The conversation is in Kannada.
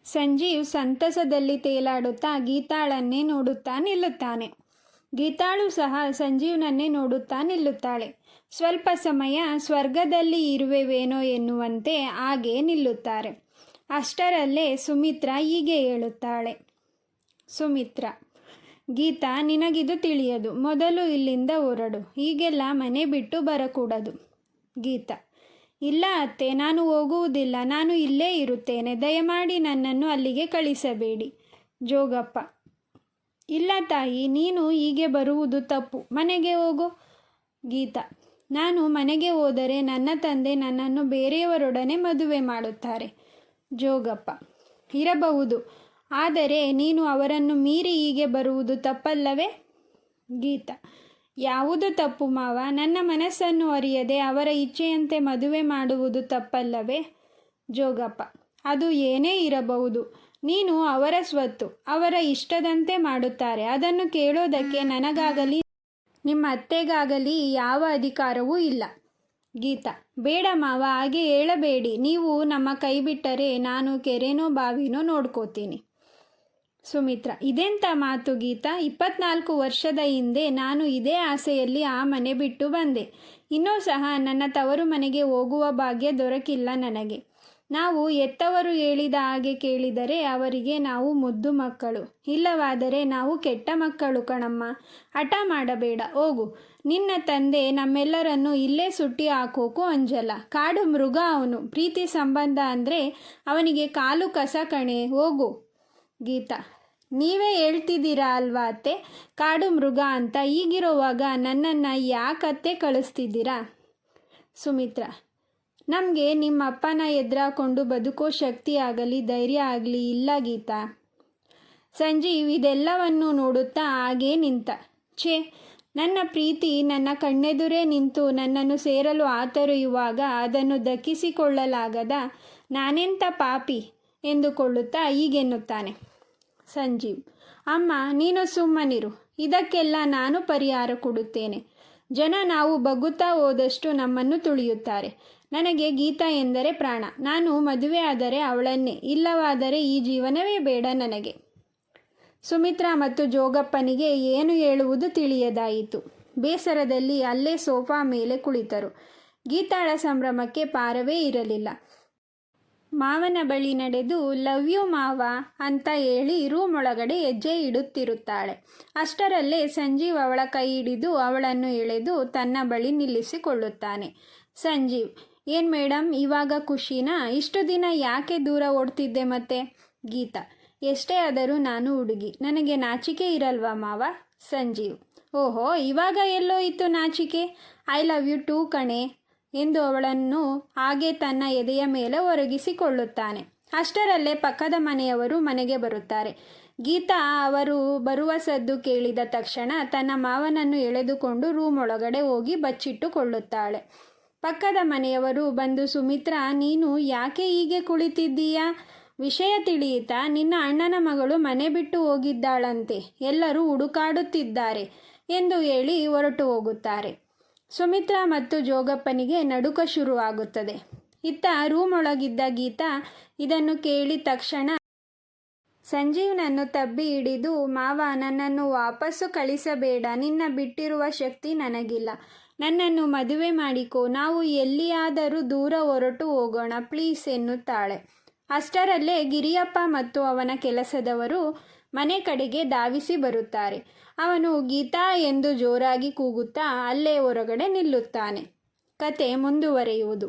ಸಂಜೀವ್ ಸಂತಸದಲ್ಲಿ ತೇಲಾಡುತ್ತಾ ಗೀತಾಳನ್ನೇ ನೋಡುತ್ತಾ ನಿಲ್ಲುತ್ತಾನೆ. ಗೀತಾಳು ಸಹ ಸಂಜೀವ್ನನ್ನೇ ನೋಡುತ್ತಾ ನಿಲ್ಲುತ್ತಾಳೆ. ಸ್ವಲ್ಪ ಸಮಯ ಸ್ವರ್ಗದಲ್ಲಿ ಇರುವೆವೇನೋ ಎನ್ನುವಂತೆ ಹಾಗೆ ನಿಲ್ಲುತ್ತಾರೆ. ಅಷ್ಟರಲ್ಲೇ ಸುಮಿತ್ರಾ ಹೀಗೆ ಹೇಳುತ್ತಾಳೆ. ಸುಮಿತ್ರ: ಗೀತಾ, ನಿನಗಿದು ತಿಳಿಯದು. ಮೊದಲು ಇಲ್ಲಿಂದ ಹೊರಡು. ಹೀಗೆಲ್ಲ ಮನೆ ಬಿಟ್ಟು ಬರಕೂಡದು. ಗೀತಾ: ಇಲ್ಲ ಅತ್ತೆ, ನಾನು ಹೋಗುವುದಿಲ್ಲ. ನಾನು ಇಲ್ಲೇ ಇರುತ್ತೇನೆ. ದಯಮಾಡಿ ನನ್ನನ್ನು ಅಲ್ಲಿಗೆ ಕಳಿಸಬೇಡಿ. ಜೋಗಪ್ಪ: ಇಲ್ಲ ತಾಯಿ, ನೀನು ಹೀಗೆ ಬರುವುದು ತಪ್ಪು. ಮನೆಗೆ ಹೋಗು. ಗೀತಾ: ನಾನು ಮನೆಗೆ ಹೋದರೆ ನನ್ನ ತಂದೆ ನನ್ನನ್ನು ಬೇರೆಯವರೊಡನೆ ಮದುವೆ ಮಾಡುತ್ತಾರೆ. ಜೋಗಪ್ಪ: ಇರಬಹುದು, ಆದರೆ ನೀನು ಅವರನ್ನು ಮೀರಿ ಹೀಗೆ ಬರುವುದು ತಪ್ಪಲ್ಲವೇ? ಗೀತಾ: ಯಾವುದು ತಪ್ಪು ಮಾವ? ನನ್ನ ಮನಸ್ಸನ್ನು ಅರಿಯದೆ ಅವರ ಇಚ್ಛೆಯಂತೆ ಮದುವೆ ಮಾಡುವುದು ತಪ್ಪಲ್ಲವೇ? ಜೋಗಪ್ಪ: ಅದು ಏನೇ ಇರಬಹುದು, ನೀನು ಅವರ ಸ್ವತ್ತು. ಅವರ ಇಷ್ಟದಂತೆ ಮಾಡುತ್ತಾರೆ. ಅದನ್ನು ಕೇಳೋದಕ್ಕೆ ನನಗಾಗಲಿ ನಿಮ್ಮ ಅತ್ತೆಗಾಗಲಿ ಯಾವ ಅಧಿಕಾರವೂ ಇಲ್ಲ. ಗೀತಾ: ಬೇಡ ಮಾವ, ಹಾಗೆ ಹೇಳಬೇಡಿ. ನೀವು ನಮ್ಮ ಕೈ ಬಿಟ್ಟರೆ ನಾನು ಕೆರೆನೋ ಬಾವಿನೋ ನೋಡ್ಕೋತೀನಿ. ಸುಮಿತ್ರ: ಇದೆಂಥ ಮಾತು ಗೀತಾ? 24 ವರ್ಷದ ಹಿಂದೆ ನಾನು ಇದೇ ಆಸೆಯಲ್ಲಿ ಆ ಮನೆ ಬಿಟ್ಟು ಬಂದೆ. ಇನ್ನೂ ಸಹ ನನ್ನ ತವರು ಮನೆಗೆ ಹೋಗುವ ಭಾಗ್ಯ ದೊರಕಿಲ್ಲ ನನಗೆ. ನಾವು ಹೆತ್ತವರು ಹೇಳಿದ ಹಾಗೆ ಕೇಳಿದರೆ ಅವರಿಗೆ ನಾವು ಮುದ್ದು ಮಕ್ಕಳು, ಇಲ್ಲವಾದರೆ ನಾವು ಕೆಟ್ಟ ಮಕ್ಕಳು ಕಣಮ್ಮ. ಹಠ ಮಾಡಬೇಡ, ಹೋಗು. ನಿನ್ನ ತಂದೆ ನಮ್ಮೆಲ್ಲರನ್ನು ಇಲ್ಲೇ ಸುಟ್ಟಿ ಹಾಕೋಕು ಅಂಜಲ್ಲ. ಕಾಡು ಮೃಗ ಅವನು. ಪ್ರೀತಿ ಸಂಬಂಧ ಅಂದರೆ ಅವನಿಗೆ ಕಾಲು ಕಸ ಕಣೆ, ಹೋಗು. ಗೀತಾ: ನೀವೇ ಹೇಳ್ತಿದ್ದೀರಾ ಅಲ್ವಾ ಅತ್ತೆ, ಕಾಡು ಮೃಗ ಅಂತ. ಹೀಗಿರುವಾಗ ನನ್ನನ್ನು ಯಾಕತ್ತೆ ಕಳಿಸ್ತಿದ್ದೀರಾ? ಸುಮಿತ್ರ: ನಮಗೆ ನಿಮ್ಮ ಅಪ್ಪನ ಎದುರಾಕೊಂಡು ಬದುಕೋ ಶಕ್ತಿ ಆಗಲಿ ಧೈರ್ಯ ಆಗಲಿ ಇಲ್ಲ ಗೀತಾ. ಸಂಜೀವ್ ಇದೆಲ್ಲವನ್ನು ನೋಡುತ್ತಾ ಹಾಗೇ ನಿಂತ. ಛೇ, ನನ್ನ ಪ್ರೀತಿ ನನ್ನ ಕಣ್ಣೆದುರೇ ನಿಂತು ನನ್ನನ್ನು ಸೇರಲು ಆತೊರೆಯುವಾಗ ಅದನ್ನು ದಕ್ಕಿಸಿಕೊಳ್ಳಲಾಗದ ನಾನೆಂಥ ಪಾಪಿ ಎಂದುಕೊಳ್ಳುತ್ತಾ ಹೀಗೆನ್ನುತ್ತಾನೆ. ಸಂಜೀವ್: ಅಮ್ಮ, ನೀನು ಸುಮ್ಮನಿರು. ಇದಕ್ಕೆಲ್ಲ ನಾನು ಪರಿಹಾರ ಕೊಡುತ್ತೇನೆ. ಜನ ನಾವು ಬಗ್ಗುತ್ತಾ ಹೋದಷ್ಟು ನಮ್ಮನ್ನು ತುಳಿಯುತ್ತಾರೆ. ನನಗೆ ಗೀತಾ ಎಂದರೆ ಪ್ರಾಣ. ನಾನು ಮದುವೆ ಆದರೆ ಅವಳನ್ನೇ, ಇಲ್ಲವಾದರೆ ಈ ಜೀವನವೇ ಬೇಡ ನನಗೆ. ಸುಮಿತ್ರಾ ಮತ್ತು ಜೋಗಪ್ಪನಿಗೆ ಏನು ಹೇಳುವುದು ತಿಳಿಯದಾಯಿತು. ಬೇಸರದಲ್ಲಿ ಅಲ್ಲೇ ಸೋಫಾ ಮೇಲೆ ಕುಳಿತರು. ಗೀತಾಳ ಸಂಭ್ರಮಕ್ಕೆ ಪಾರವೇ ಇರಲಿಲ್ಲ. ಮಾವನ ಬಳಿ ನಡೆದು ಲವ್ ಯು ಮಾವ ಅಂತ ಹೇಳಿ ರೂಮ್ ಒಳಗಡೆ ಹೆಜ್ಜೆ ಇಡುತ್ತಿರುತ್ತಾಳೆ. ಅಷ್ಟರಲ್ಲೇ ಸಂಜೀವ್ ಅವಳ ಕೈ ಹಿಡಿದು ಅವಳನ್ನು ಎಳೆದು ತನ್ನ ಬಳಿ ನಿಲ್ಲಿಸಿಕೊಳ್ಳುತ್ತಾನೆ. ಸಂಜೀವ್: ಏನು ಮೇಡಮ್, ಇವಾಗ ಖುಷಿನಾ? ಇಷ್ಟು ದಿನ ಯಾಕೆ ದೂರ ಓಡ್ತಿದ್ದೆ ಮತ್ತೆ? ಗೀತಾ: ಎಷ್ಟೇ ಆದರೂ ನಾನು ಹುಡುಗಿ, ನನಗೆ ನಾಚಿಕೆ ಇರಲ್ವಾ ಮಾವ? ಸಂಜೀವ್: ಓಹೋ, ಇವಾಗ ಎಲ್ಲೋ ಇತ್ತು ನಾಚಿಕೆ. ಐ ಲವ್ ಯು ಟೂ ಕಣೆ ಎಂದು ಅವಳನ್ನು ಹಾಗೆ ತನ್ನ ಎದೆಯ ಮೇಲೆ ಒರಗಿಸಿಕೊಳ್ಳುತ್ತಾನೆ. ಅಷ್ಟರಲ್ಲೇ ಪಕ್ಕದ ಮನೆಯವರು ಮನೆಗೆ ಬರುತ್ತಾರೆ. ಗೀತಾ ಅವರು ಬರುವ ಸದ್ದು ಕೇಳಿದ ತಕ್ಷಣ ತನ್ನ ಮಾವನನ್ನು ಎಳೆದುಕೊಂಡು ರೂಮ್ ಒಳಗಡೆ ಹೋಗಿ ಬಚ್ಚಿಟ್ಟುಕೊಳ್ಳುತ್ತಾಳೆ. ಪಕ್ಕದ ಮನೆಯವರು ಬಂದು, ಸುಮಿತ್ರಾ, ನೀನು ಯಾಕೆ ಹೀಗೆ ಕುಳಿತಿದ್ದೀಯಾ? ವಿಷಯ ತಿಳಿಯಿತಾ? ನಿನ್ನ ಅಣ್ಣನ ಮಗಳು ಮನೆ ಬಿಟ್ಟು ಹೋಗಿದ್ದಾಳಂತೆ. ಎಲ್ಲರೂ ಹುಡುಕಾಡುತ್ತಿದ್ದಾರೆ ಎಂದು ಹೇಳಿ ಹೊರಟು ಹೋಗುತ್ತಾರೆ. ಸುಮಿತ್ರಾ ಮತ್ತು ಜೋಗಪ್ಪನಿಗೆ ನಡುಕ ಶುರುವಾಗುತ್ತದೆ. ಇತ್ತ ರೂಮ್ ಒಳಗಿದ್ದ ಗೀತಾ ಇದನ್ನು ಕೇಳಿ ತಕ್ಷಣ ಸಂಜೀವ್ನನ್ನು ತಬ್ಬಿ ಹಿಡಿದು, ಮಾವ, ನನ್ನನ್ನು ವಾಪಸ್ಸು ಕಳಿಸಬೇಡ. ನಿನ್ನ ಬಿಟ್ಟಿರುವ ಶಕ್ತಿ ನನಗಿಲ್ಲ. ನನ್ನನ್ನು ಮದುವೆ ಮಾಡಿಕೋ. ನಾವು ಎಲ್ಲಿಯಾದರೂ ದೂರ ಹೊರಟು ಹೋಗೋಣ ಪ್ಲೀಸ್ ಎನ್ನುತ್ತಾಳೆ. ಅಷ್ಟರಲ್ಲೇ ಗಿರಿಯಪ್ಪ ಮತ್ತು ಅವನ ಕೆಲಸದವರು ಮನೆ ಕಡೆಗೆ ಧಾವಿಸಿ ಬರುತ್ತಾರೆ. ಅವನು ಗೀತಾ ಎಂದು ಜೋರಾಗಿ ಕೂಗುತ್ತಾ ಅಲ್ಲೇ ಹೊರಗಡೆ ನಿಲ್ಲುತ್ತಾನೆ. ಕತೆ ಮುಂದುವರಿಯುವುದು.